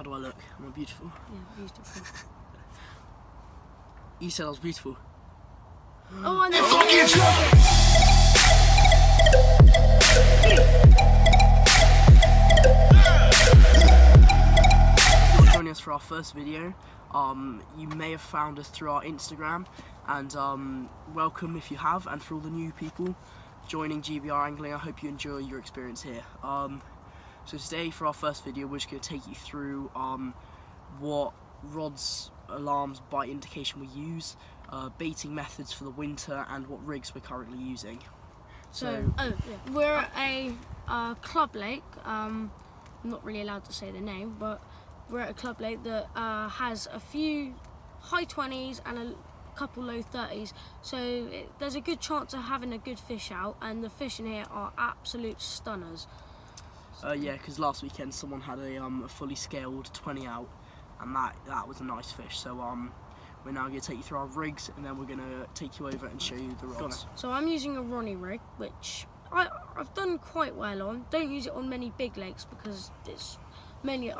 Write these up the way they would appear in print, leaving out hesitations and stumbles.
How do I look? Am I beautiful? Yeah, beautiful. You said I was beautiful. Oh, I know. Joining us for our first video. You may have found us through our Instagram, and welcome if you have, and for all the new people joining GBR Angling, I hope you enjoy your experience here. So today for our first video we're just going to take you through what rods, alarms, bite indication we use, baiting methods for the winter, and what rigs we're currently using. We're at a club lake. I'm not really allowed to say the name, but we're at a club lake that has a few high 20s and a couple low 30s, so there's a good chance of having a good fish out, and the fish in here are absolute stunners. Yeah, because last weekend someone had a fully scaled 20 out, and that was a nice fish. So we're now going to take you through our rigs, and then we're going to take you over and show you the rods. So I'm using a Ronnie rig, which I've done quite well on. Don't use it on many big lakes because it's mainly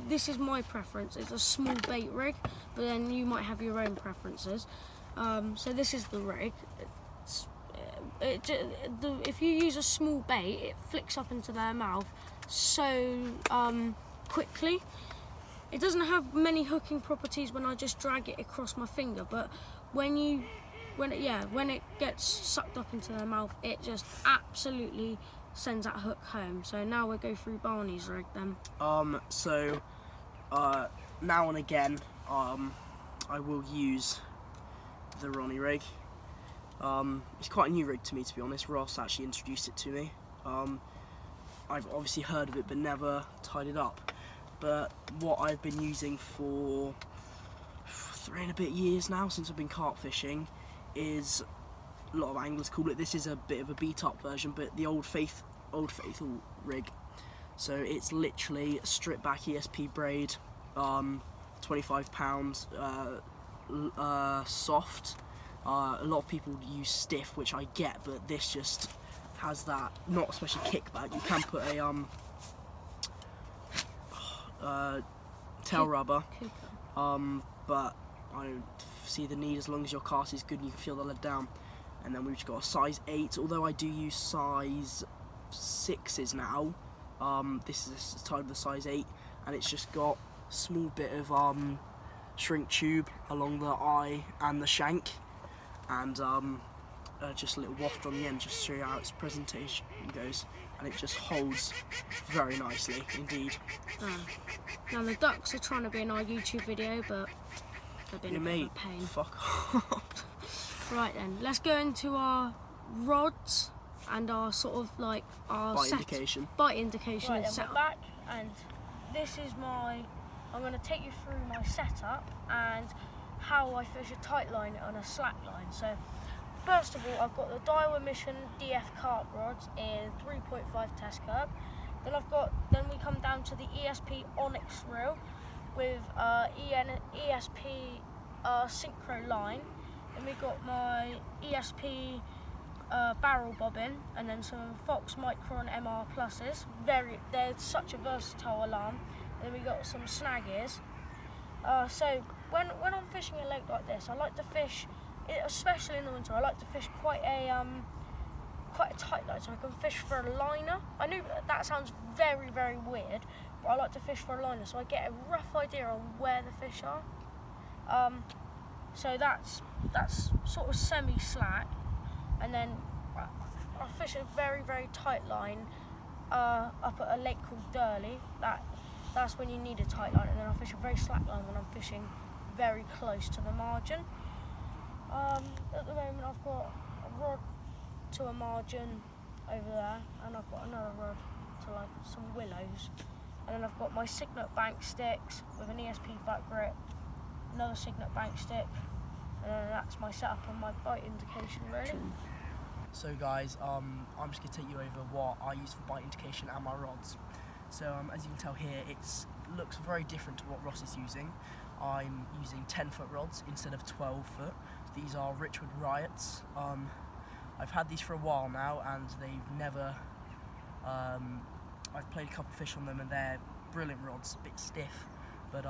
this is my preference. It's a small bait rig, but then you might have your own preferences. So this is the rig. If you use a small bait, it flicks up into their mouth so quickly. It doesn't have many hooking properties when I just drag it across my finger, but when it gets sucked up into their mouth, it just absolutely sends that hook home. So now we'll go through Barney's rig then. Now and again, I will use the Ronnie rig. It's quite a new rig to me, to be honest. Ross actually introduced it to me. I've obviously heard of it but never tied it up. But what I've been using for 3 and a bit years now, since I've been carp fishing, is, a lot of anglers call it, this is a bit of a beat up version, but the Old Faithful rig. So it's literally stripped back ESP braid, 25 pounds, soft. A lot of people use stiff, which I get, but this just has that, not especially kickback. You can put a tail rubber, but I don't see the need as long as your cast is good and you can feel the lead down. And then we've just got a size 8, although I do use size 6s now. This is tied with a size 8, and it's just got a small bit of shrink tube along the eye and the shank, and just a little waft on the end just to show you how its presentation goes, and it just holds very nicely indeed. Now the ducks are trying to be in our YouTube video, but they've been a bit of a pain. Fuck off. Right then, let's go into our rods and our sort of like our bite indication. Bite indication. Right, and then we're back, and this is I'm going to take you through my setup and how I fish a tight line on a slack line. So first of all, I've got the Daiwa Mission DF carp rods in 3.5 test curb. Then we come down to the ESP Onyx reel with ESP synchro line. Then we got my ESP barrel bobbin, and then some Fox Micron MR pluses. They're such a versatile alarm. And then we got some snag ears. So when I'm fishing a lake like this, I like to fish, especially in the winter, I like to fish quite a tight line, so I can fish for a liner. I know that sounds very, very weird, but I like to fish for a liner, so I get a rough idea on where the fish are. So that's sort of semi-slack, and then I fish a very, very tight line up at a lake called Durley. That's when you need a tight line, and then I fish a very slack line when I'm fishing very close to the margin. At the moment I've got a rod to a margin over there, and I've got another rod to like some willows, and then I've got my Signet bank sticks with an ESP back grip, another Signet bank stick, and then that's my setup and my bite indication really. So guys, I'm just going to take you over what I use for bite indication and my rods. So as you can tell here, it looks very different to what Ross is using. I'm using 10-foot rods instead of 12-foot. These are Richwood Riots. I've had these for a while now, and they've never. I've played a couple of fish on them, and they're brilliant rods, a bit stiff, but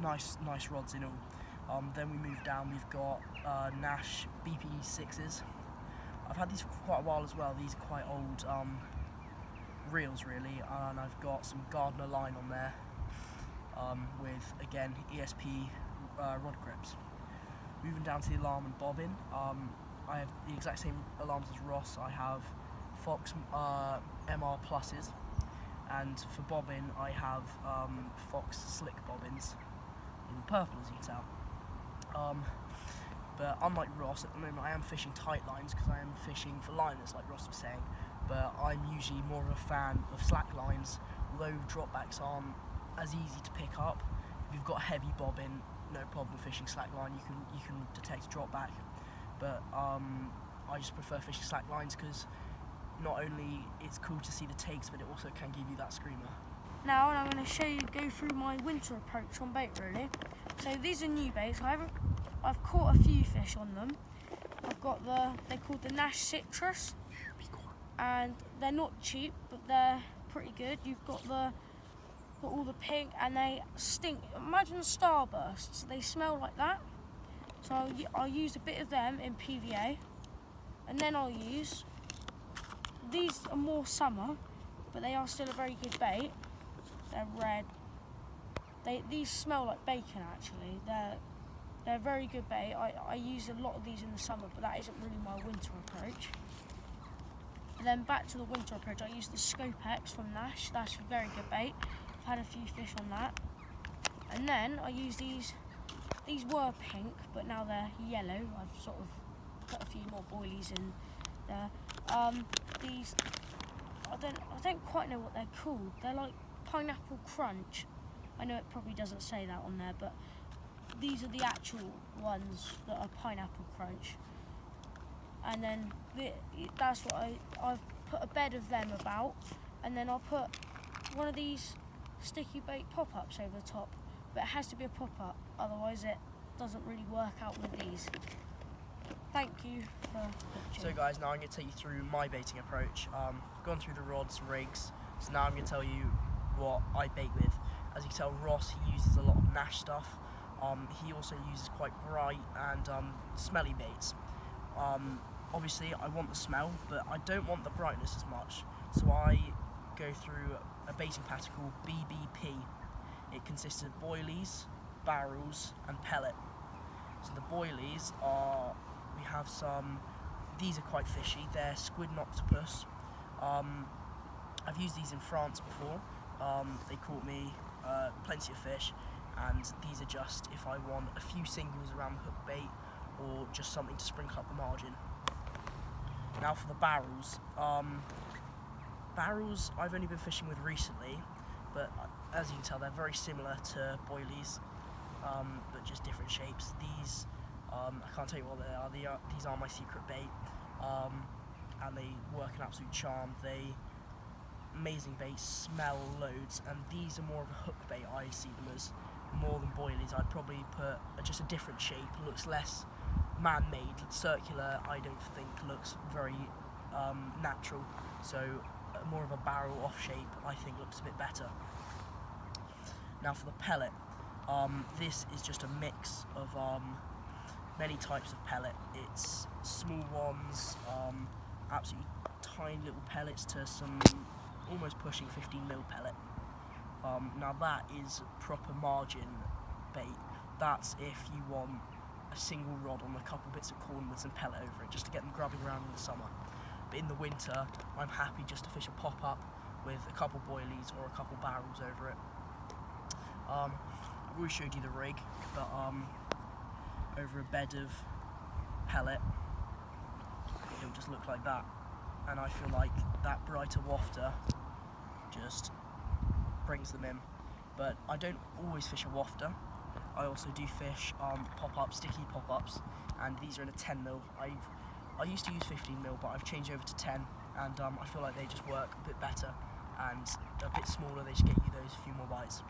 nice rods in all. Then we move down, we've got Nash BP6s. I've had these for quite a while as well. These are quite old reels really, and I've got some Gardner line on there with, again, ESP rod grips. Moving down to the alarm and bobbin, I have the exact same alarms as Ross. I have Fox MR pluses, and for bobbin I have Fox slick bobbins in purple, as you can tell. But unlike Ross, at the moment I am fishing tight lines because I am fishing for liners, like Ross was saying, but I'm usually more of a fan of slack lines, although dropbacks aren't as easy to pick up. If you've got a heavy bobbin, no problem fishing slack line, you can detect a drop back, but I just prefer fishing slack lines because not only it's cool to see the takes, but it also can give you that screamer. Now I'm going to go through my winter approach on bait really. So these are new baits. I've caught a few fish on them. They're called the Nash Citrus, and they're not cheap, but they're pretty good. You've got all the pink, and they stink. Imagine starbursts. They smell like that. So I'll use a bit of them in PVA, and then I'll use these. Are more summer, but they are still a very good bait. They're red. These smell like bacon actually. They're a very good bait. I use a lot of these in the summer, but that isn't really my winter approach. And then back to the winter approach, I use the Scopex from Nash. That's a very good bait. I've had a few fish on that. And then I use these. These were pink, but now they're yellow. I've sort of put a few more boilies in there. These, I don't quite know what they're called. They're like Pineapple Crunch. I know it probably doesn't say that on there, but these are the actual ones that are Pineapple Crunch. And then that's what I've put a bed of them about, and then I'll put one of these sticky bait pop-ups over the top, but it has to be a pop-up, otherwise it doesn't really work out with these. Thank you for watching. So guys, now I'm going to take you through my baiting approach. I've gone through the rods, rigs, so now I'm going to tell you what I bait with. As you can tell, Ross, he uses a lot of Nash stuff. He also uses quite bright and smelly baits. Obviously I want the smell, but I don't want the brightness as much, so I go through a baiting pattern called BBP. It consists of boilies, barrels and pellet. So the boilies are, we have some, these are quite fishy, they're squid and octopus. I've used these in France before. They caught me plenty of fish, and these are just if I want a few singles around the hook bait or just something to sprinkle up the margin. Now for the barrels. Barrels I've only been fishing with recently, but as you can tell they're very similar to boilies, but just different shapes. These, I can't tell you what they are. These are my secret bait, and they work an absolute charm. They amazing baits, smell loads, and these are more of a hook bait. I see them as more than boilies. I'd probably put just a different shape, looks less man-made, circular. I don't think looks very natural, so more of a barrel off shape I think looks a bit better. Now for the pellet, this is just a mix of many types of pellet. It's small ones, absolutely tiny little pellets, to some almost pushing 15mm pellet. Now that is proper margin bait. That's if you want a single rod on a couple bits of corn with some pellet over it, just to get them grubbing around in the summer. But in the winter, I'm happy just to fish a pop-up with a couple boilies or a couple barrels over it. I've already showed you the rig, but over a bed of pellet, it'll just look like that. And I feel like that brighter wafter just brings them in. But I don't always fish a wafter. I also do fish pop-ups, sticky pop-ups, and these are in a 10mm. I used to use 15mm, but I've changed over to 10, and I feel like they just work a bit better, and a bit smaller, they just get you those few more bites.